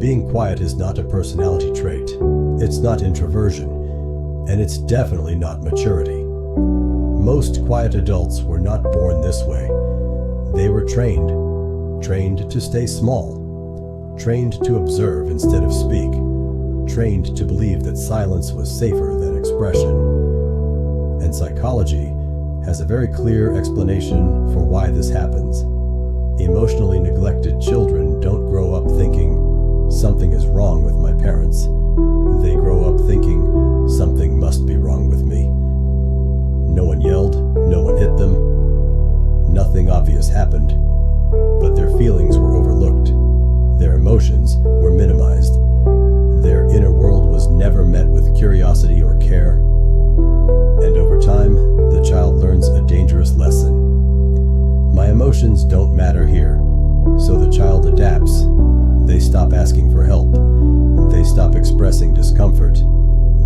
Being quiet is not a personality trait. It's not introversion, and it's definitely not maturity. Most quiet adults were not born this way. They were trained to stay small, trained to observe instead of speak, trained to believe that silence was safer than expression. And psychology has a very clear explanation for why this happens. Emotionally neglected children don't grow up thinking, something is wrong with my parents. They grow up thinking, something must be wrong with me. No one yelled, no one hit them. Nothing obvious happened, but their feelings were overlooked. Their emotions were minimized. Their inner world was never met with curiosity or care. And over time, the child learns a dangerous lesson. My emotions don't matter here, so the child adapts. They stop asking for help. They stop expressing discomfort.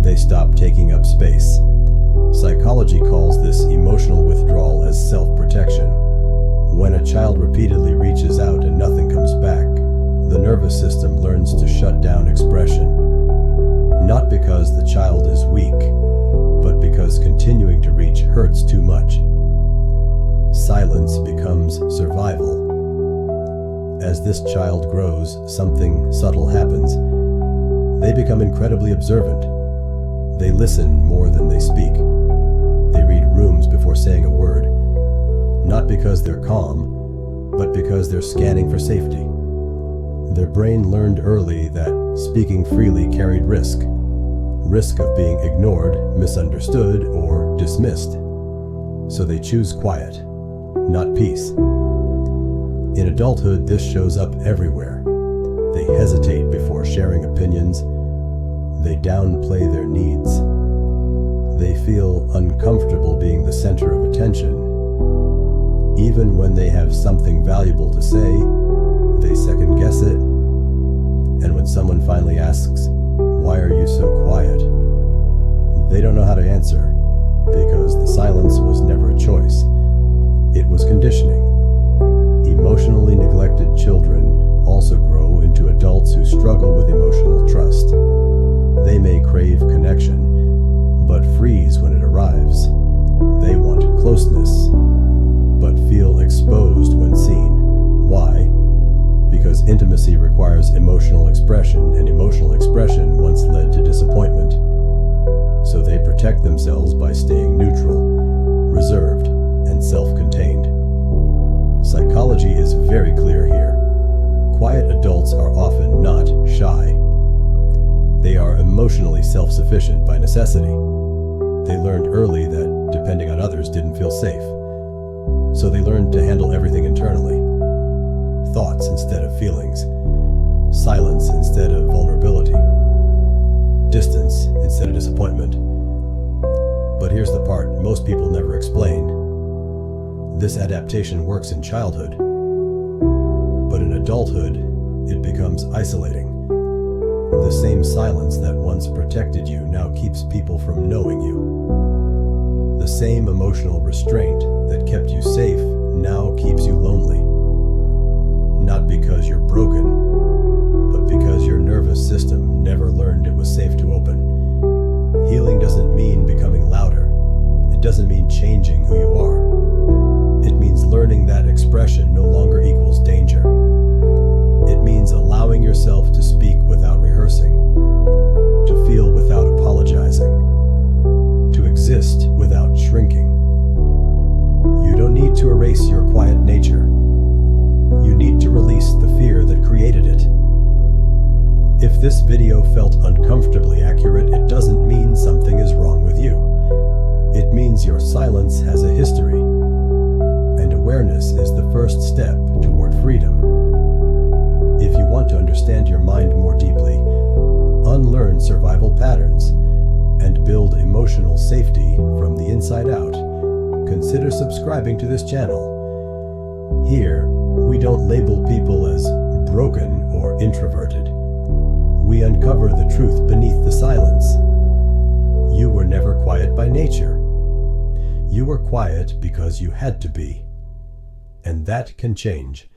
They stop taking up space. Psychology calls this emotional withdrawal as self-protection. When a child repeatedly reaches out and nothing comes back, the nervous system learns to shut down expression. Not because the child is weak, but because continuing to reach hurts too much. Silence becomes survival. As this child grows, something subtle happens. They become incredibly observant. They listen more than they speak. They read rooms before saying a word, not because they're calm, but because they're scanning for safety. Their brain learned early that speaking freely carried risk of being ignored, misunderstood, or dismissed. So they choose quiet, not peace. In adulthood, this shows up everywhere. They hesitate before sharing opinions. They downplay their needs. They feel uncomfortable being the center of attention. Even when they have something valuable to say, they second guess it. And when someone finally asks, "Why are you so quiet?" they don't know how to answer, because the silence was never a choice. It was conditioning. Emotionally neglected children also grow into adults who struggle with emotional trust. They may crave connection, but freeze when it arrives. They want closeness, but feel exposed when seen. Why? Because intimacy requires emotional expression, and emotional expression once led to disappointment. So they protect themselves by staying neutral, reserved, and self-contained. Psychology is very clear here. Quiet adults are often not shy. They are emotionally self-sufficient by necessity. They learned early that depending on others didn't feel safe. So they learned to handle everything internally. Thoughts instead of feelings. Silence instead of vulnerability. Distance instead of disappointment. But here's the part most people never explain. This adaptation works in childhood, but in adulthood, it becomes isolating. The same silence that once protected you now keeps people from knowing you. The same emotional restraint that kept you safe now keeps you lonely. Not because you're broken, but because your nervous system never learned it was safe to open. Healing doesn't mean becoming louder. It doesn't mean changing who you are. It means learning that expression no longer equals danger. It means allowing yourself to speak without rehearsing, to feel without apologizing, to exist without shrinking. You don't need to erase your quiet nature. You need to release the fear that created it. If this video felt uncomfortably accurate, it doesn't mean something is wrong with you. It means your silence has a history. And awareness is the first step toward freedom. If you want to understand your mind more deeply, unlearn survival patterns, and build emotional safety from the inside out, consider subscribing to this channel. Here, we don't label people as broken or introverted. We uncover the truth beneath the silence. You were never quiet by nature. You were quiet because you had to be. And that can change.